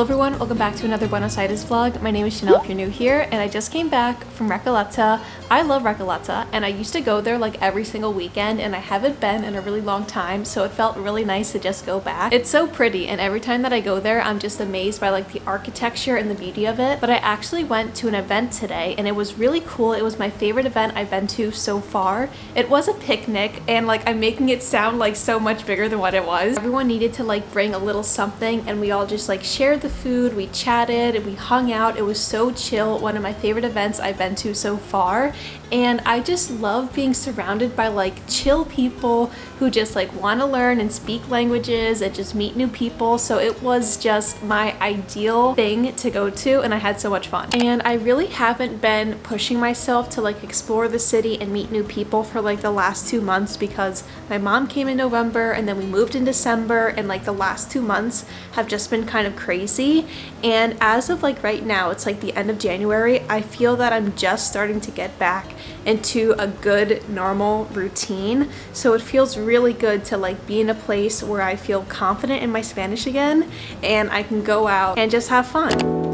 Hello everyone, welcome back to another Buenos Aires vlog. My name is Chanel if you're new here, and I just came back from Recoleta. I love Recoleta, and I used to go there like every single weekend, and I haven't been in a really long time, so it felt really nice to just go back. It's so pretty, and every time that I go there, I'm just amazed by like the architecture and the beauty of it. But I actually went to an event today, and it was really cool. It was my favorite event I've been to so far. It was a picnic, and like I'm making it sound like so much bigger than what it was. Everyone needed to like bring a little something, and we all just like shared the food, we chatted, and we hung out. It was so chill. One of my favorite events I've been to so far, and I just love being surrounded by like chill people who just like want to learn and speak languages and just meet new people. So it was just my ideal thing to go to, and I had so much fun. And I really haven't been pushing myself to like explore the city and meet new people for like the last 2 months, because my mom came in November and then we moved in December, and like the last 2 months have just been kind of crazy. And as of like right now, it's like the end of January, I feel that I'm just starting to get back into a good normal routine. So it feels really good to like be in a place where I feel confident in my Spanish again, and I can go out and just have fun.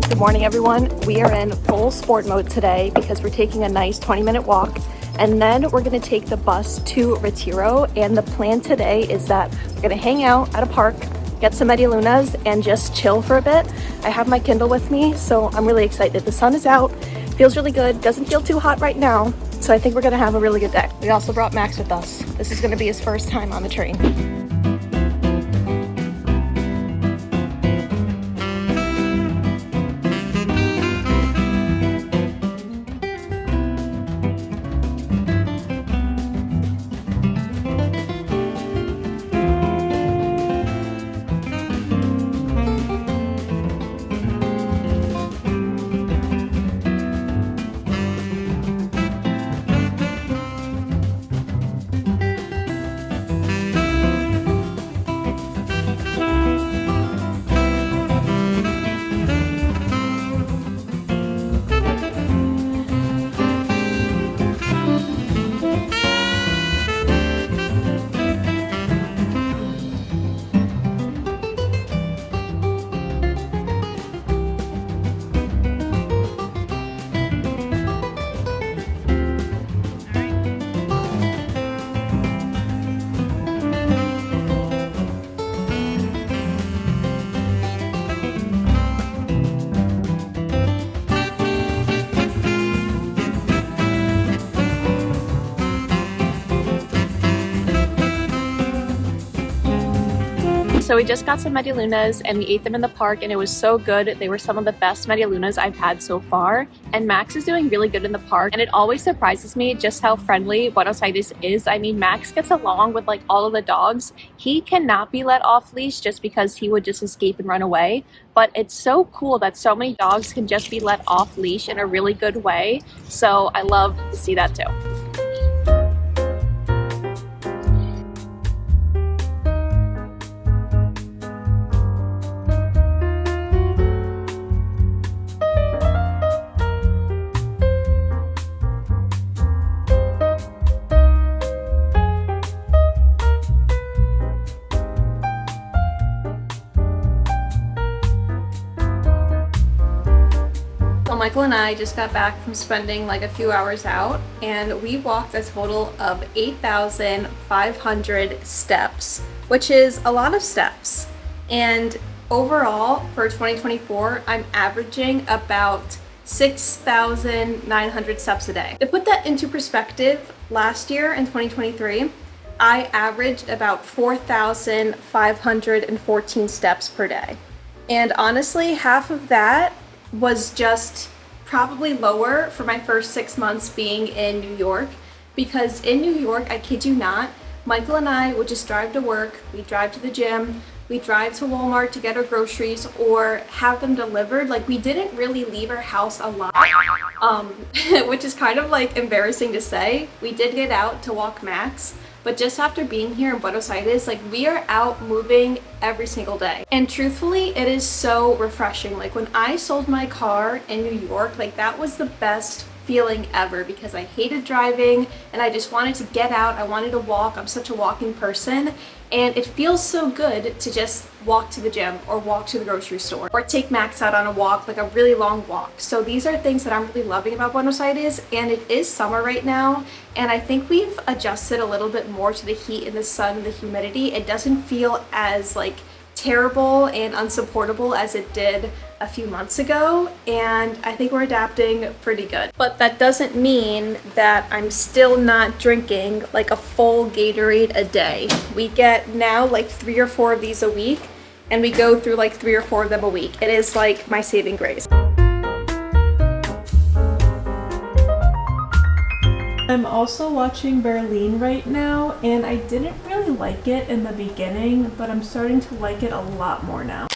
Good morning everyone. We are in full sport mode today because we're taking a nice 20-minute walk, and then we're going to take the bus to Retiro. And the plan today is that we're going to hang out at a park, get some media lunas, and just chill for a bit. I have my Kindle with me, so I'm really excited. The sun is out, feels really good, doesn't feel too hot right now, so I think we're going to have a really good day. We also brought Max with us. This is going to be his first time on the train. So we just got some media lunas and we ate them in the park, and it was so good. They were some of the best media lunas I've had so far, and Max is doing really good in the park, and it always surprises me just how friendly Buenos Aires is. I mean, Max gets along with like all of the dogs. He cannot be let off leash just because he would just escape and run away, but it's so cool that so many dogs can just be let off leash in a really good way. So I love to see that too. Michael and I just got back from spending like a few hours out, and we walked a total of 8,500 steps, which is a lot of steps. And overall for 2024, I'm averaging about 6,900 steps a day. To put that into perspective, last year in 2023, I averaged about 4,514 steps per day. And honestly, half of that was just probably lower for my first 6 months being in New York. Because in New York, I kid you not, Michael and I would just drive to work, we drive to the gym, we drive to Walmart to get our groceries or have them delivered. Like, we didn't really leave our house a lot, which is kind of like embarrassing to say. We did get out to walk Max, but just after being here in Buenos Aires, like, we are out moving every single day. And truthfully, it is so refreshing. Like, when I sold my car in New York, like, that was the best feeling ever because I hated driving and I just wanted to get out. I wanted to walk. I'm such a walking person, and it feels so good to just walk to the gym or walk to the grocery store or take Max out on a walk, like a really long walk. So these are things that I'm really loving about Buenos Aires, and it is summer right now, and I think we've adjusted a little bit more to the heat and the sun and the humidity. It doesn't feel as like terrible and unsupportable as it did a few months ago, and I think we're adapting pretty good. But that doesn't mean that I'm still not drinking like a full Gatorade a day. We get now like 3 or 4 of these a week, and we go through like 3 or 4 of them a week. It is like my saving grace. I'm also watching Berlin right now, and I didn't really like it in the beginning, but I'm starting to like it a lot more now.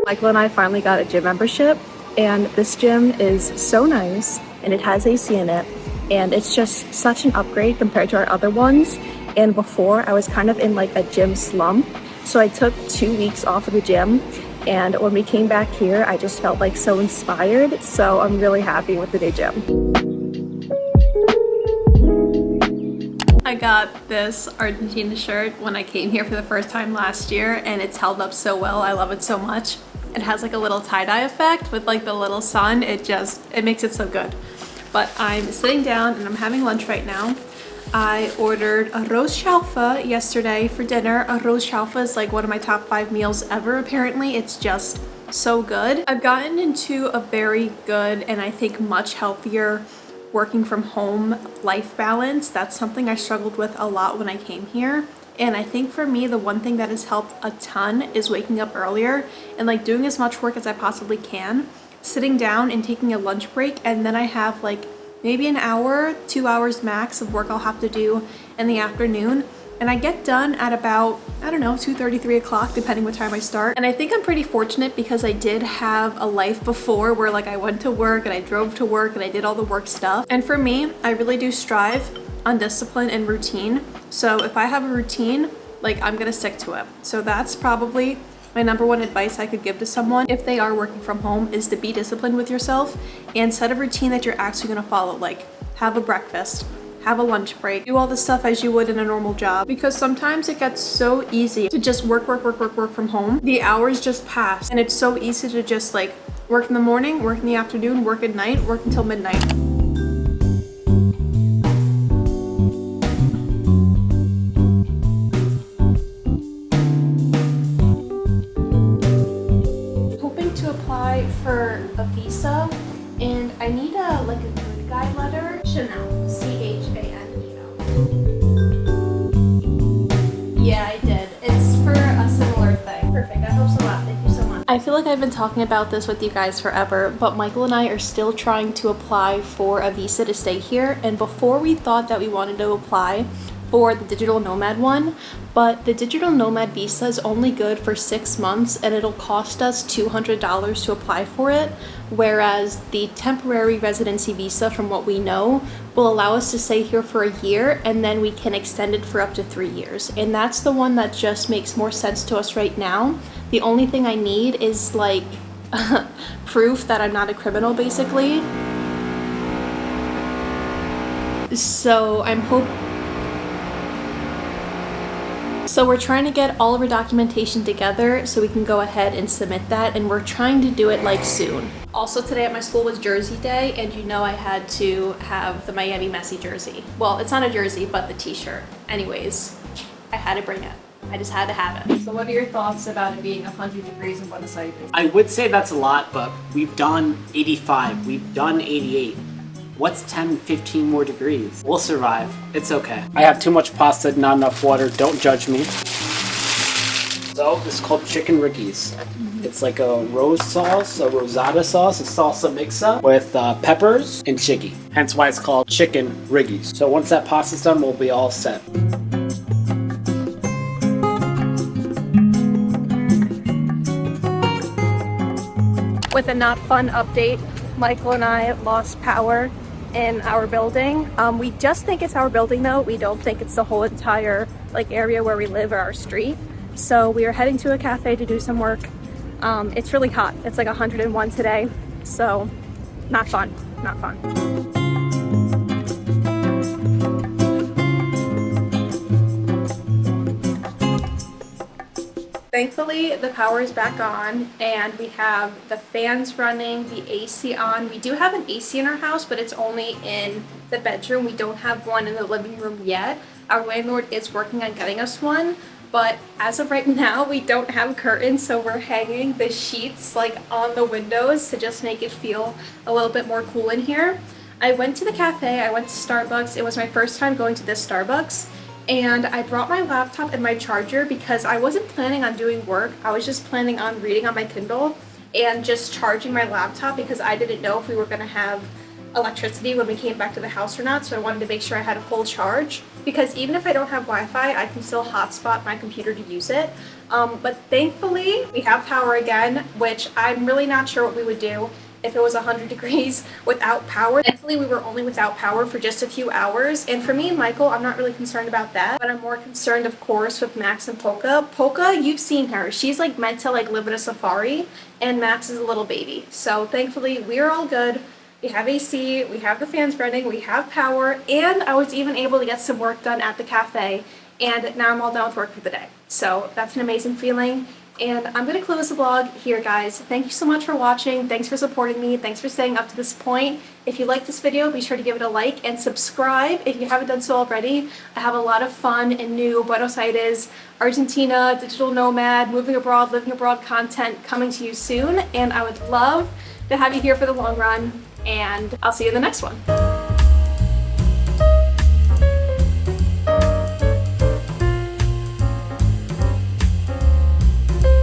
Michael and I finally got a gym membership, and this gym is so nice, and it has AC in it, and it's just such an upgrade compared to our other ones. And before, I was kind of in like a gym slump, so I took 2 weeks off of the gym, and when we came back here, I just felt like so inspired, so I'm really happy with the new gym. I got this Argentina shirt when I came here for the first time last year, and it's held up so well. I love it so much. It has like a little tie-dye effect with like the little sun. It makes it so good. But I'm sitting down and I'm having lunch right now. I ordered arroz chaufa yesterday for dinner. Arroz chaufa is like one of my top 5 meals ever, apparently. It's just so good. I've gotten into a very good and I think much healthier working from home life balance. That's something I struggled with a lot when I came here. And I think for me, the one thing that has helped a ton is waking up earlier and like doing as much work as I possibly can, sitting down and taking a lunch break, and then I have like maybe an hour, 2 hours max of work I'll have to do in the afternoon. And I get done at about, I don't know, 2:30, 3 o'clock, depending what time I start. And I think I'm pretty fortunate because I did have a life before where like I went to work and I drove to work and I did all the work stuff. And for me, I really do strive on discipline and routine. So if I have a routine, like I'm gonna stick to it. So that's probably my number one advice I could give to someone if they are working from home, is to be disciplined with yourself and set a routine that you're actually gonna follow. Like have a breakfast, have a lunch break, do all the stuff as you would in a normal job, because sometimes it gets so easy to just work from home. The hours just pass, and it's so easy to just like work in the morning, work in the afternoon, work at night, work until midnight. Hoping to apply for a visa, and I need a good guide letter. Chanel. Yeah, I did. It's for a similar thing. Perfect. That helps a lot. Thank you so much. I feel like I've been talking about this with you guys forever, but Michael and I are still trying to apply for a visa to stay here. And before, we thought that we wanted to apply for the digital nomad one, but the digital nomad visa is only good for 6 months, and it'll cost us $200 to apply for it, whereas the temporary residency visa, from what we know, will allow us to stay here for a year, and then we can extend it for up to 3 years. And that's the one that just makes more sense to us right now. The only thing I need is like proof that I'm not a criminal, basically. So we're trying to get all of our documentation together so we can go ahead and submit that, and we're trying to do it like soon. Also today at my school was Jersey Day, and you know I had to have the Miami Messi jersey. Well, it's not a jersey, but the t-shirt. Anyways, I had to bring it. I just had to have it. So what are your thoughts about it being 100 degrees in Buenos Aires? I would say that's a lot, but we've done 85, we've done 88. What's 10, 15 more degrees? We'll survive. It's okay. I have too much pasta, not enough water. Don't judge me. So this is called chicken riggies. It's like a rose sauce, a rosada sauce, a salsa mixa with peppers and chiggy. Hence why it's called chicken riggies. So once that pasta's done, we'll be all set. With a not fun update, Michael and I lost power in our building. We just think it's our building though. We don't think it's the whole entire area where we live or our street. So we are heading to a cafe to do some work. It's really hot. It's like 101 today. So not fun, not fun. Thankfully, the power is back on and we have the fans running, the AC on. We do have an AC in our house, but it's only in the bedroom. We don't have one in the living room yet. Our landlord is working on getting us one, but as of right now, we don't have curtains, so we're hanging the sheets on the windows to just make it feel a little bit more cool in here. I went to the cafe, I went to Starbucks. It was my first time going to this Starbucks. And I brought my laptop and my charger because I wasn't planning on doing work. I was just planning on reading on my Kindle and just charging my laptop because I didn't know if we were going to have electricity when we came back to the house or not. So I wanted to make sure I had a full charge because even if I don't have Wi-Fi, I can still hotspot my computer to use it. But thankfully, we have power again, which I'm really not sure what we would do if it was 100 degrees without power. Thankfully, we were only without power for just a few hours. And for me and Michael, I'm not really concerned about that. But I'm more concerned, of course, with Max and Polka. Polka, you've seen her. She's meant to live in a safari. And Max is a little baby. So thankfully, we're all good. We have AC, we have the fans running, we have power. And I was even able to get some work done at the cafe. And now I'm all done with work for the day. So that's an amazing feeling. And I'm going to close the vlog here, guys. Thank you so much for watching. Thanks for supporting me. Thanks for staying up to this point. If you like this video, be sure to give it a like and subscribe if you haven't done so already. I have a lot of fun and new Buenos Aires, Argentina, digital nomad, moving abroad, living abroad content coming to you soon. And I would love to have you here for the long run. And I'll see you in the next one.